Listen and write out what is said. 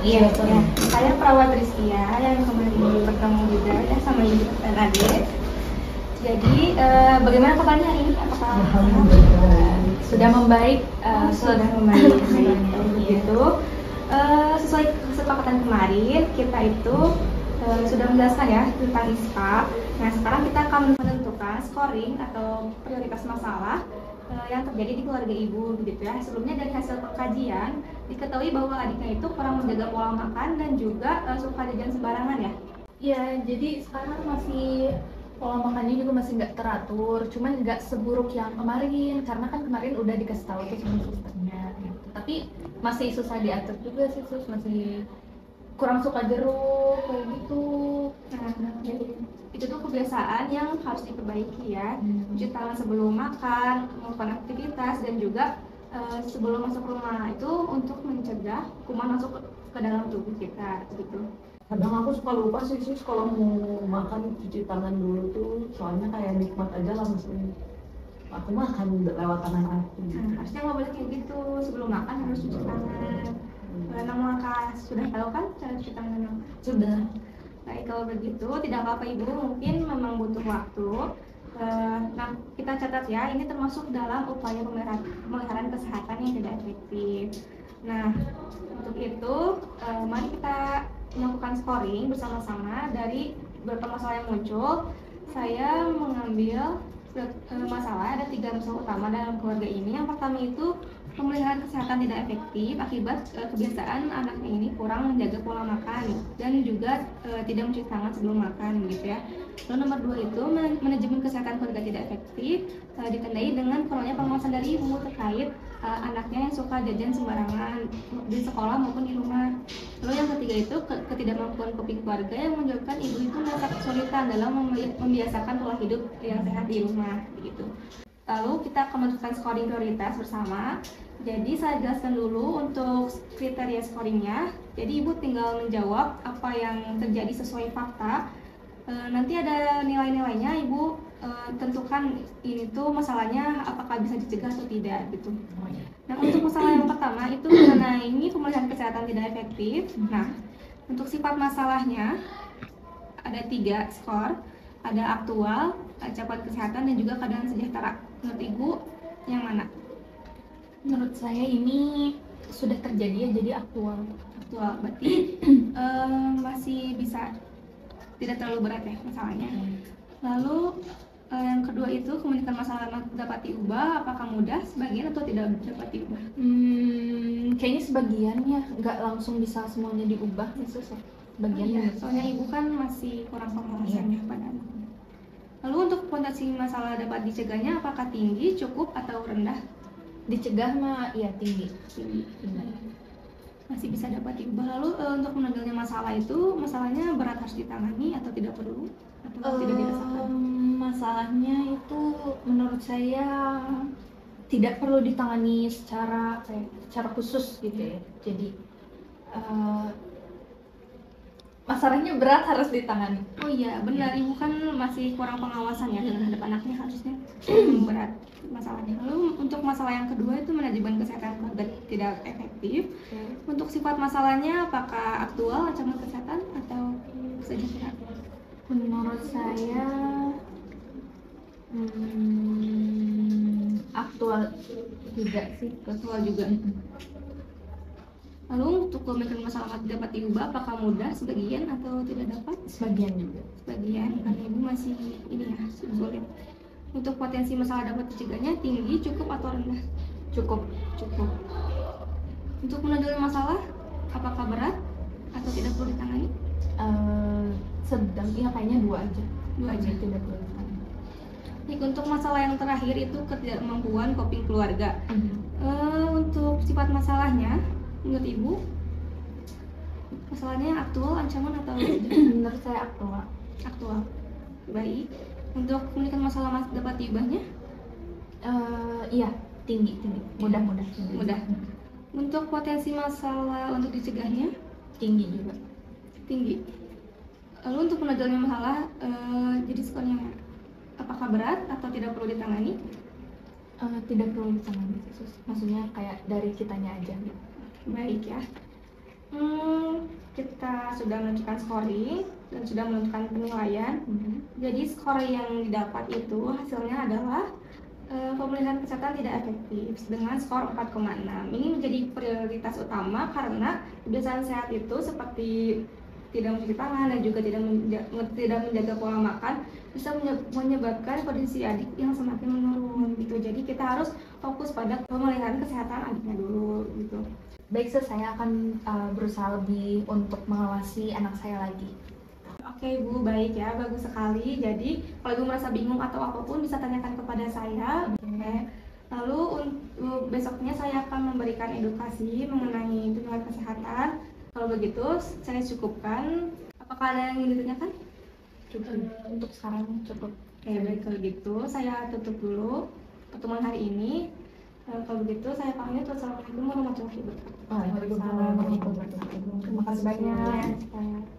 Iya, betul. Ya, saya perawat Rizkia yang kemarin bertemu juga ya sama Ibu dan Ade. Jadi bagaimana kabarnya ini? Apakah sudah membaik? Sudah membaik. Begitu. Sesuai kesepakatan kemarin kita itu sudah menjelaskan ya tentang ISPA. Nah, sekarang kita akan menentukan scoring atau prioritas masalah yang terjadi di keluarga ibu begitu ya. Sebelumnya dari hasil pengkajian diketahui bahwa adiknya itu kurang menjaga pola makan dan juga suka jajan sembarangan ya. Iya, jadi sekarang masih pola makannya juga masih nggak teratur, cuman nggak seburuk yang kemarin karena kan kemarin udah dikasih tahu tuh sama susternya gitu. Tapi masih susah diatur juga sih, sus, masih kurang suka jeruk kayak gitu. Nah, jadi itu tuh kebiasaan yang harus diperbaiki ya. Cuci tangan sebelum makan, melakukan aktivitas dan juga sebelum masuk rumah itu untuk mencegah kuman masuk ke dalam tubuh kita gitu. Kadang aku suka lupa sih kalau mau makan cuci tangan dulu tuh, soalnya kayak nikmat aja langsung aku makan lewat tangan aku. Nah, harusnya nggak boleh kayak gitu, sebelum makan harus cuci tangan. Sebelum makan sudah tahu kan cara cuci tangan? Sudah. Baik, kalau begitu tidak apa-apa ibu, mungkin memang butuh waktu. Nah, kita catat ya, ini termasuk dalam upaya pemeliharaan kesehatan yang tidak efektif. Nah, untuk itu mari kita melakukan scoring bersama-sama dari beberapa masalah yang muncul. Saya mengambil masalah, ada 3 masalah utama dalam keluarga ini. Yang pertama itu pemeliharaan kesehatan tidak efektif akibat kebiasaan anaknya ini kurang menjaga pola makan dan juga tidak mencuci tangan sebelum makan gitu ya. Lalu nomor 2 itu manajemen kesehatan keluarga tidak efektif ditandai dengan kurangnya pengawasan dari ibu terkait anaknya yang suka jajan sembarangan di sekolah maupun di rumah. Lalu yang ketiga itu ketidakmampuan coping keluarga yang menyebabkan ibu itu merasa kesulitan dalam membiasakan pola hidup yang sehat di rumah begitu. Lalu kita akan menentukan scoring prioritas bersama. Jadi saya jelaskan dulu untuk kriteria scoringnya. Jadi ibu tinggal menjawab apa yang terjadi sesuai fakta. Nanti ada nilai-nilainya, ibu tentukan ini tuh masalahnya apakah bisa dicegah atau tidak gitu. Nah, untuk masalah yang pertama itu mengenai ini pemeliharaan kesehatan tidak efektif. Nah, untuk sifat masalahnya ada 3 skor, ada aktual, capaian kesehatan dan juga keadaan sejahtera. Menurut ibu yang mana? Menurut saya ini sudah terjadi ya, jadi aktual. Aktual berarti masih bisa, tidak terlalu berat ya masalahnya. Lalu yang kedua itu komunikasi masalah dapat diubah, apakah mudah, sebagian atau tidak dapat diubah? Kayaknya sebagian ya, nggak langsung bisa semuanya diubah gitu sih. Sebagian Ya, soalnya ibu kan masih kurang pengawasannya pada anaknya. Lalu untuk potensi masalah dapat dicegahnya apakah tinggi, cukup atau rendah? Dicegah mah ya tinggi. Masih bisa dapat diubah. Lalu untuk menanggalnya masalah itu, masalahnya berat harus ditangani atau tidak perlu atau tidak dirasakan? Masalahnya itu menurut saya tidak perlu ditangani secara khusus gitu ya. Jadi masalahnya berat harus ditangani. Oh iya, benar, ibu kan masih kurang pengawasan ya terhadap anaknya, harusnya berat masalahnya. Lalu untuk masalah yang kedua itu manajemen kesehatan keluarga tidak efektif. Untuk sifat masalahnya apakah aktual, ancaman kesehatan atau sejahtera? Menurut saya aktual juga sih. Aktual juga. Lalu untuk pemikiran masalah dapat diubah, apakah mudah, sebagian atau tidak dapat? Sebagian juga. Sebagian, karena ibu masih ini ya, sulit. Untuk potensi masalah dapat dicegahnya tinggi, cukup atau rendah? Cukup. Untuk menanggapi masalah, apakah berat atau tidak perlu ditangani? Sedang, ya kayaknya 2 aja. 2 aja. Tidak perlu ditangani. Untuk masalah yang terakhir itu ketidakmampuan coping keluarga. Untuk sifat masalahnya, menurut ibu, masalahnya aktual, ancaman atau Menurut saya aktual. Aktual. Baik. Untuk komunikasi masalah dapat diubahnya? Iya, tinggi. Mudah. Untuk potensi masalah untuk dicegahnya? Tinggi juga. Tinggi. Lalu untuk penanggalannya masalah, jadi skornya apakah berat atau tidak perlu ditangani? Tidak perlu ditangani, maksudnya kayak dari kitanya aja gitu. Baik ya. Kita sudah menentukan scoring dan sudah menentukan penilaian. Jadi skor yang didapat itu hasilnya adalah pemeliharaan kesehatan tidak efektif dengan skor 4,6. Ini menjadi prioritas utama karena kebiasaan sehat itu seperti tidak mencuci tangan dan juga tidak menjaga pola makan bisa menyebabkan kondisi adik yang semakin menurun gitu. Jadi kita harus fokus pada pemeliharaan kesehatan adiknya dulu gitu. Baik, saya akan berusaha lebih untuk mengawasi anak saya lagi. Oke Bu, baik ya, bagus sekali. Jadi kalau Ibu merasa bingung atau apapun bisa tanyakan kepada saya. Oke. Lalu untuk besoknya saya akan memberikan edukasi mengenai tuntutan kesehatan. Kalau begitu saya cukupkan. Apakah ada yang ingin ditanyakan? Cukup. Untuk sekarang cukup. Oke, baik kalau gitu saya tutup dulu pertemuan hari ini. Kalau begitu saya pamit. Wassalamualaikum warahmatullahi wabarakatuh. Waalaikumsalam warahmatullahi wabarakatuh. Terima kasih banyak. Ya.